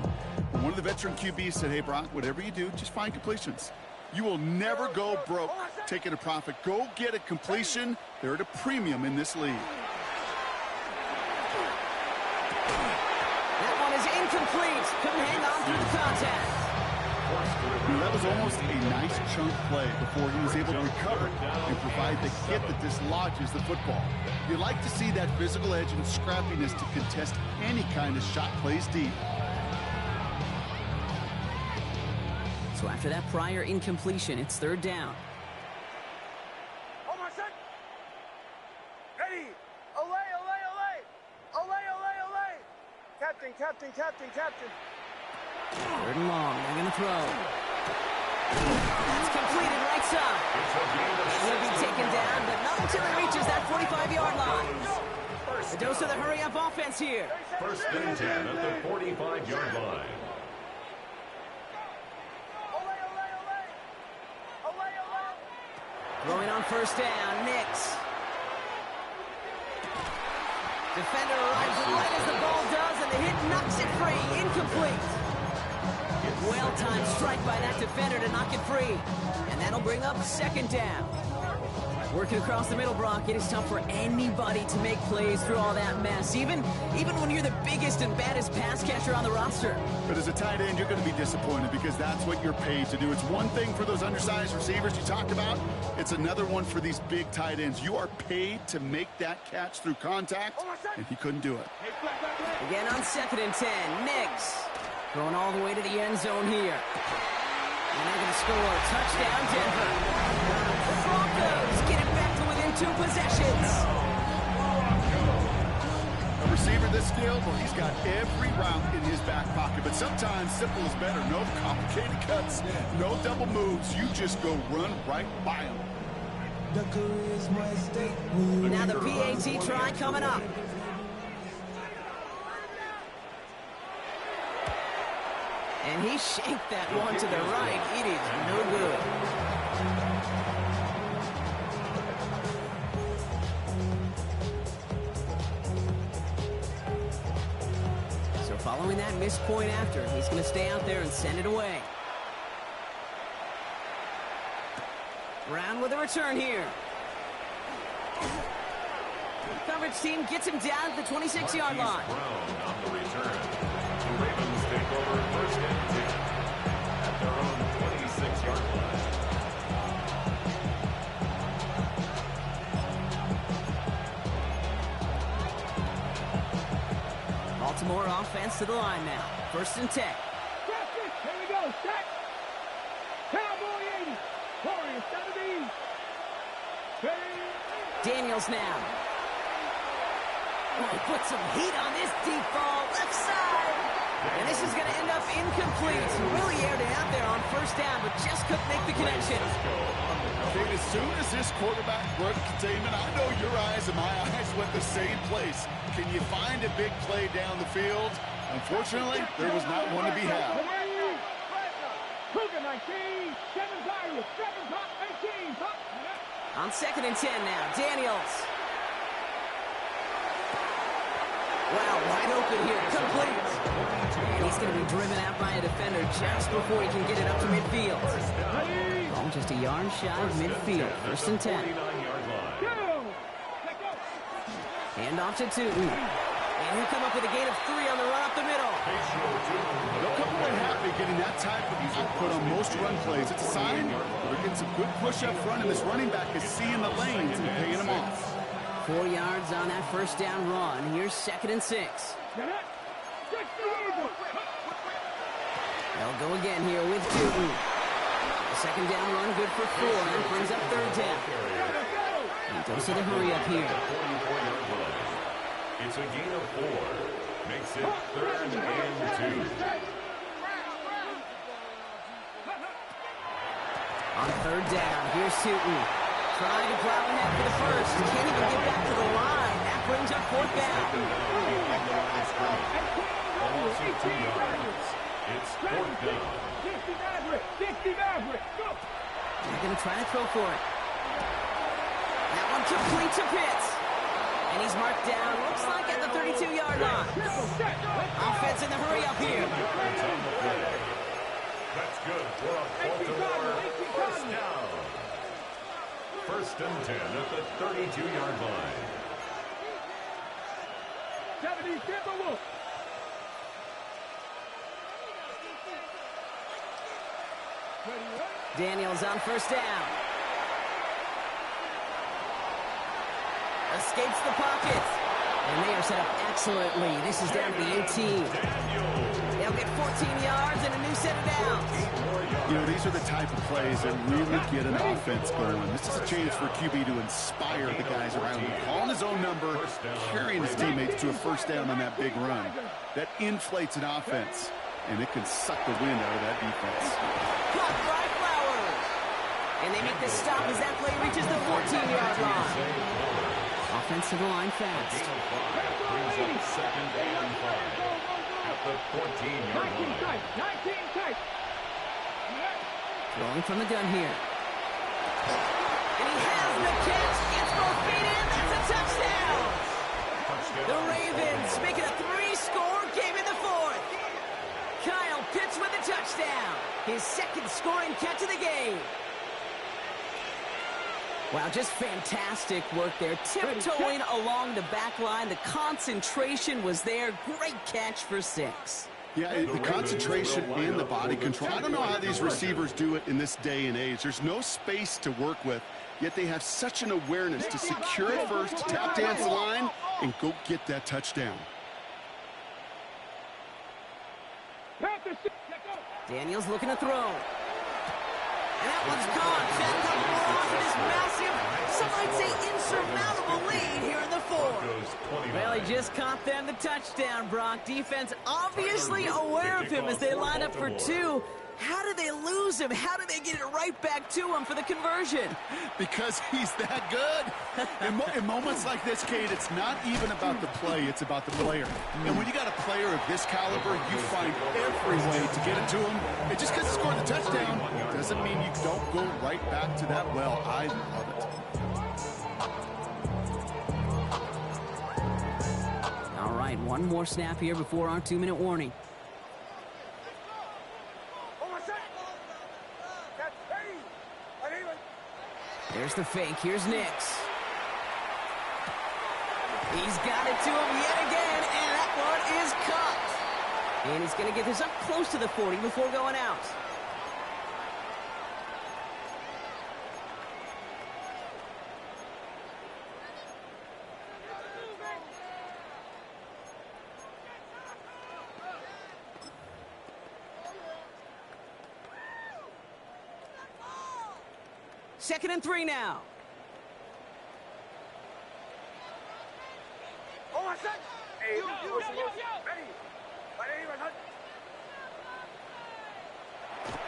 When one of the veteran QBs said, hey, Brock, whatever you do, just find completions. You will never go broke taking a profit. Go get a completion. They're at a premium in this league. That one is incomplete. Couldn't hang on through the contact. That was almost a nice chunk play before he was able to recover and provide the hit that dislodges the football. You like to see that physical edge and scrappiness to contest any kind of shot plays deep. So after that prior incompletion, it's 3rd down. Almost set. Ready. Olay, olay, olay. Olay, olay, olay. Captain, captain, captain, captain. 3rd and long. They're going to throw. That's completed right side. He'll be taken down, but not until he reaches that 45-yard line. The dose of the hurry-up offense here. 1st and 10 at the 45-yard line. Olay, olay, olay. Olay, olay. Throwing on 1st down, Nix. Defender arrives right as the ball does, and the hit knocks it free. Incomplete. Well-timed strike by that defender to knock it free. And that'll bring up 2nd down. Working across the middle, Brock, it is tough for anybody to make plays through all that mess, even when you're the biggest and baddest pass catcher on the roster. But as a tight end, you're going to be disappointed because that's what you're paid to do. It's one thing for those undersized receivers you talked about. It's another one for these big tight ends. You are paid to make that catch through contact, and he couldn't do it. Again on 2nd and 10, Nix. Going all the way to the end zone here. And they're going to score. Touchdown, Denver. The Broncos get it back to within 2 possessions. A receiver this skilled, well, he's got every route in his back pocket. But sometimes simple is better. No complicated cuts, no double moves. You just go run right by him. Now the PAT try coming up. And he shanked that one to the right. It is no good. So following that missed point after, he's going to stay out there and send it away. Brown with a return here. Coverage team gets him down at the 26-yard line. Brown on the return. The Ravens take over 1st and 10 at their own 26-yard line. Baltimore offense to the line now. 1st and 10. Here we go. Set. Cowboy 80. Warriors 70. Daniels now. Oh, he put some heat on this deep ball. Left side. And this is going to end up incomplete. Really aired it out there on 1st down, but just couldn't make the connection. Okay, as soon as this quarterback broke containment, I know your eyes and my eyes went the same place. Can you find a big play down the field? Unfortunately, there was not one to be had. Cougar 19, 7 Tigers, 7 top 18, top. On 2nd and 10 now, Daniels. Wow, wide open here, complete. And he's going to be driven out by a defender just before he can get it up to midfield. Ball just a yard shy of midfield, 1st and 10. Hand off to Tootin. And he'll come up with a gain of 3 on the run up the middle. They'll come away happy getting that type of output on most run plays. It's a sign they're getting some good push up front, and this running back is seeing the lanes and paying them off. 4 yards on that 1st down run. Here's 2nd and 6. They'll go again here with Tootin. The 2nd down run good for 4, and brings up 3rd down. He goes to the hurry up here. It's a gain of 4. Makes it 3rd and 2. On 3rd down, here's Sutton. Trying to plow ahead for the first. Can't even get back to the line. That brings up 4th down. Almost 2 yards. It's 4th down. 60 Maverick. 60 Maverick. Go. They're going to try to throw for it. That one complete to Pitts. And he's marked down, looks like at the 32-yard line. Offense in the hurry up here. That's good for a Baltimore 1st down. 1st and 10 at the 32-yard line. 70 Timberwolves. Daniels on 1st down. Escapes the pocket. And they are set up excellently. This is down to the 18. They'll get 14 yards and a new set of downs. You know, these are the type of plays that really get an offense going. This is a chance for QB to inspire the guys around him. Calling his own number, carrying his teammates to a 1st down on that big run. That inflates an offense, and it can suck the wind out of that defense. Caught by Flowers. And they make the stop as that play reaches the 14-yard line. Offensive line fast. Brings up 2nd and 5 at the 14-yard line. 19 tight. Throwing from the gun here. And he has the catch. Gets both feet in. That's a touchdown. The Ravens make it a 3-score game in the 4th. Kyle Pitts with a touchdown. His 2nd scoring catch of the game. Wow, just fantastic work there. Tiptoeing along the back line. The concentration was there. Great catch for 6. Yeah, the concentration and the body control. I don't know how these receivers do it in this day and age. There's no space to work with, yet they have such an awareness to secure it first, to tap dance the line, and go get that touchdown. Daniels looking to throw. And that one's gone. Fed up more off of this massive, some might say insurmountable lead here in the 4th. Well, he just caught them the touchdown, Brock. Defense obviously aware of him as they line up for 2. How did they lose him? How did they get it right back to him for the conversion? Because he's that good. In moments like this, Kate, it's not even about the play, it's about the player. And when you got a player of this caliber, you find every way to get it to him. And just because he scored the touchdown doesn't mean you don't go right back to that well. I love it. All right, one more snap here before our 2-minute warning. There's the fake. Here's Nix. He's got it to him yet again, and that one is caught. And he's going to get this up close to the 40 before going out. Second and 3 now.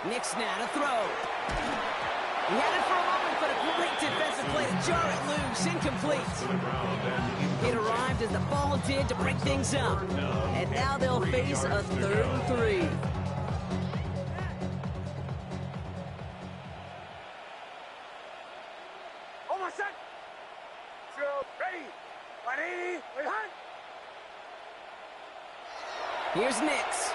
Nix now to throw. He had it for a moment, but a great defensive play to jar it loose. Incomplete. It arrived as the ball did to break things up. And now they'll face a 3rd and 3. Here's Nix.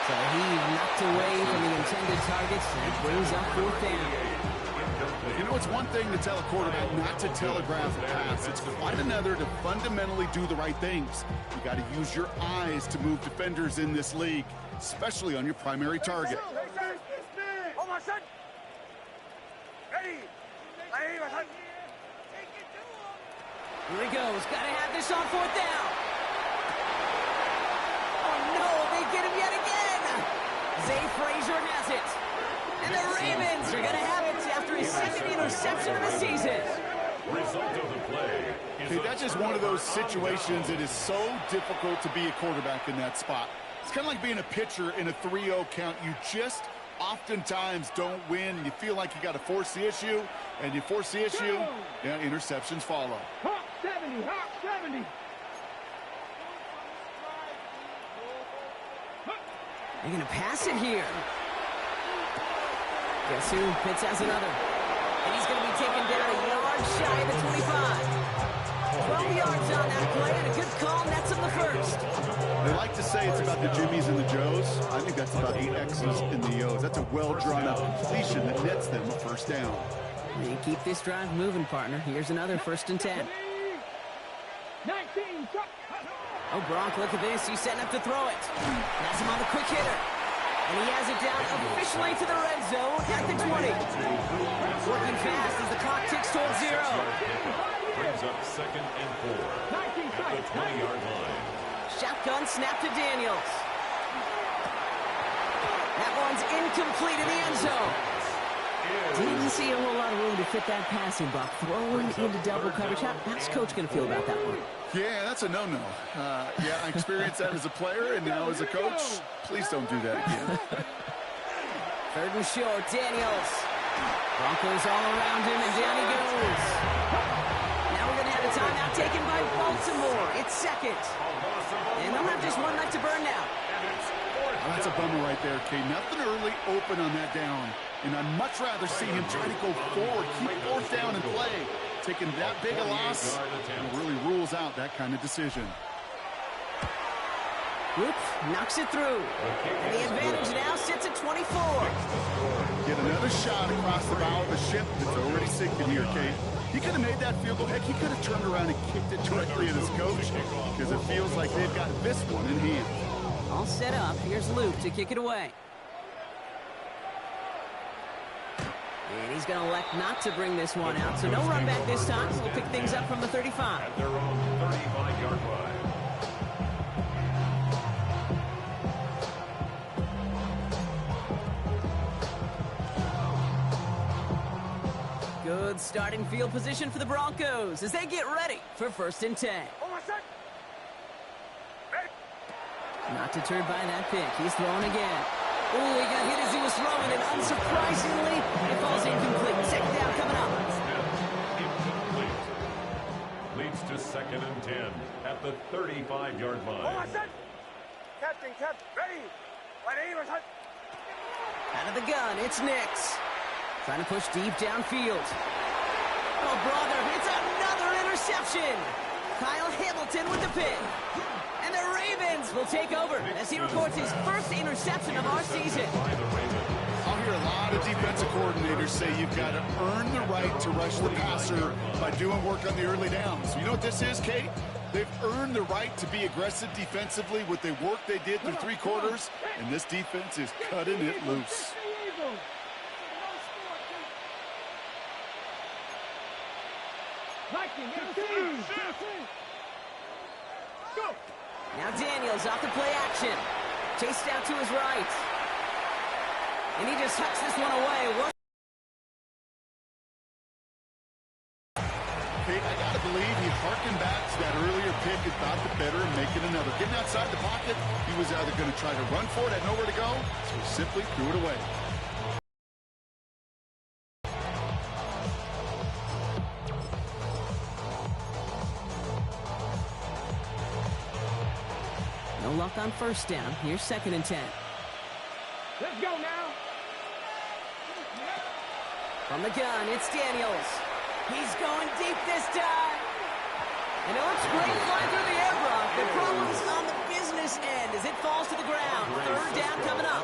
So he knocked away from the intended targets and brings up 4th down. You know, it's one thing to tell a quarterback not to telegraph a pass. It's quite another to fundamentally do the right things. You got to use your eyes to move defenders in this league, especially on your primary target. Here he goes. Got to have this on 4th down. Oh, no. They get him yet again. Zay Frazier has it. And the Ravens are going to have it after his 2nd interception of the season. Result of the play. Okay, that's just one of those situations that is so difficult to be a quarterback in that spot. It's kind of like being a pitcher in a 3-0 count. You just oftentimes don't win. You feel like you got to force the issue, and you force the issue, yeah, interceptions follow. Hawk 70, Hawk 70. They're going to pass it here. Guess who? Pitts has another. And he's going to be taken down a yard shy of the 25. 12 yards on that play, and a good call nets him the first. They like to say it's about the Jimmies and the Joes. I think that's about the X's and the O's. That's a well-drawn-up completion that nets them a first down. You keep this drive moving, partner. Here's another 1st and 10. 19, Oh, Bronk, look at this. He's setting up to throw it. That's him on the quick hitter. And he has it down officially to the red zone at the 20. Working fast as the clock ticks towards 0. Brings up 2nd and 4 at the 20-yard line. Shotgun snap to Daniels. That one's incomplete in the end zone. Didn't see a whole lot of room to fit that passing block. Throwing into double coverage. How's Coach going to feel about that one? Yeah, that's a no-no. Yeah, I experienced that as a player, and now as a coach, please don't do that again. 3rd and short, Daniels. Broncos all around him, and down he goes. Now we're going to have a timeout taken by Baltimore. It's 2nd. And they'll have just one left to burn now. Oh, that's a bummer right there, Kate. Nothing early open on that down. And I'd much rather see him try to go forward, keep 4th down and play. Taking that big a loss really rules out that kind of decision. Whoop, knocks it through. And the advantage now sits at 24. Get another shot across the bow of the ship that's already sinking here, Kate. He could have made that field goal. Heck, he could have turned around and kicked it directly at his coach because it feels like they've got this one in hand. All set up. Here's Luke to kick it away. And he's going to elect not to bring this one out. So no run back this time. We'll pick things up from the 35. At their own 35-yard line. Good starting field position for the Broncos as they get ready for 1st and 10. Not deterred by that pick. He's throwing again. Oh, he got hit as he was throwing, and unsurprisingly, it falls incomplete. 2nd down coming up. Incomplete. Leads to 2nd and 10 at the 35-yard line. Captain, ready. Out of the gun, it's Nix. Trying to push deep downfield. Oh, brother, it's another interception. Kyle Hamilton with the pick. And the Ravens will take over as he records his 1st interception of our season. I'll hear a lot of defensive coordinators say you've got to earn the right to rush the passer by doing work on the early downs. You know what this is, Kate? They've earned the right to be aggressive defensively with the work they did through 3 quarters, and this defense is cutting it loose. Now Daniels off the play action. Chased out to his right. And he just hucks this one away. Kate, I got to believe he harkened back to that earlier pick and thought the better and make it another. Getting outside the pocket, he was either going to try to run for it, had nowhere to go, so he simply threw it away. No luck on 1st down. Here's 2nd and 10. Let's go now. From the gun, it's Daniels. He's going deep this time. And it looks great flying through the air, Brock. The problem's on the business end as it falls to the ground. 3rd down coming up.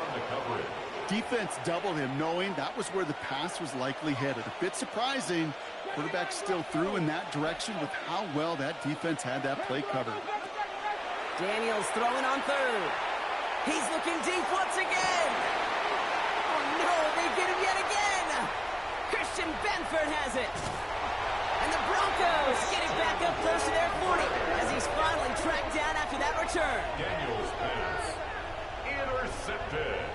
Defense doubled him, knowing that was where the pass was likely headed. A bit surprising. Quarterback still threw in that direction with how well that defense had that play covered. Daniels throwing on 3rd. He's looking deep once again. Oh, no, they get him yet again. Christian Benford has it. And the Broncos get it back up close to their 40 as he's finally tracked down after that return. Daniels pass intercepted.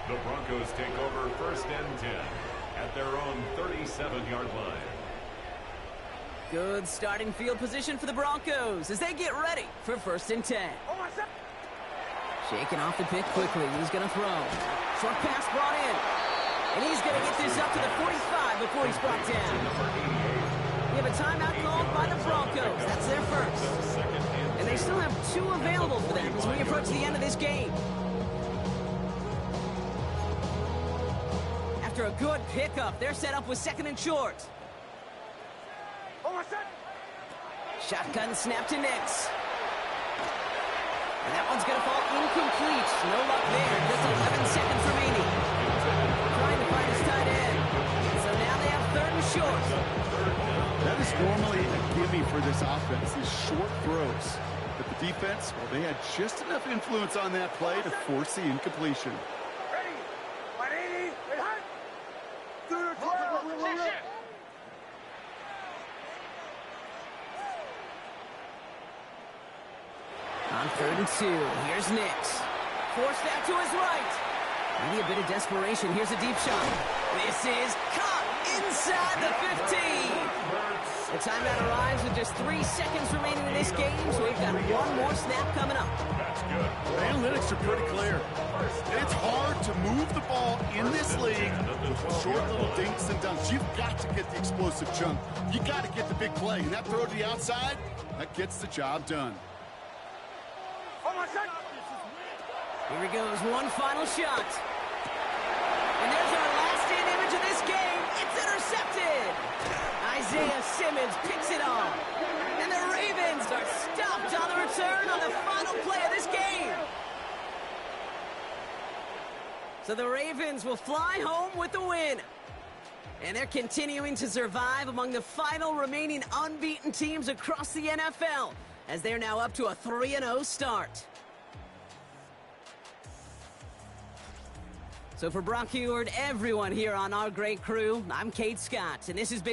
The Broncos take over 1st and 10 at their own 37-yard line. Good starting field position for the Broncos as they get ready for 1st and 10. Shaking off the pick quickly. He's going to throw. Short pass brought in. And he's going to get this up to the 45 before he's brought down. We have a timeout called by the Broncos. That's their first. And they still have 2 available for them as we approach the end of this game. After a good pickup, they're set up with 2nd and short. Shotgun snap to Nix. And that one's going to fall incomplete. No luck there. Just 11 seconds remaining. Trying to find his tight end. So now they have 3rd and short. That is normally a gimme for this offense, these short throws. But the defense, well, they had just enough influence on that play to force the incompletion. Ready? 180. Hut. Through the 12. On 3rd and 2, here's Nix. Forced out to his right. Maybe a bit of desperation. Here's a deep shot. This is caught inside the 15. The timeout arrives with just 3 seconds remaining in this game, so we've got 1 more snap coming up. The analytics are pretty clear. It's hard to move the ball in this league with short little dinks and dunks. You've got to get the explosive jump. You got to get the big play, and that throw to the outside, that gets the job done. Here he goes, one final shot. And there's our last-in image of this game. It's intercepted. Isaiah Simmons picks it off. And the Ravens are stopped on the return on the final play of this game. So the Ravens will fly home with the win. And they're continuing to survive among the final remaining unbeaten teams across the NFL, as they're now up to a 3-0 start. So for Brock Huard, everyone here on our great crew, I'm Kate Scott, and this has been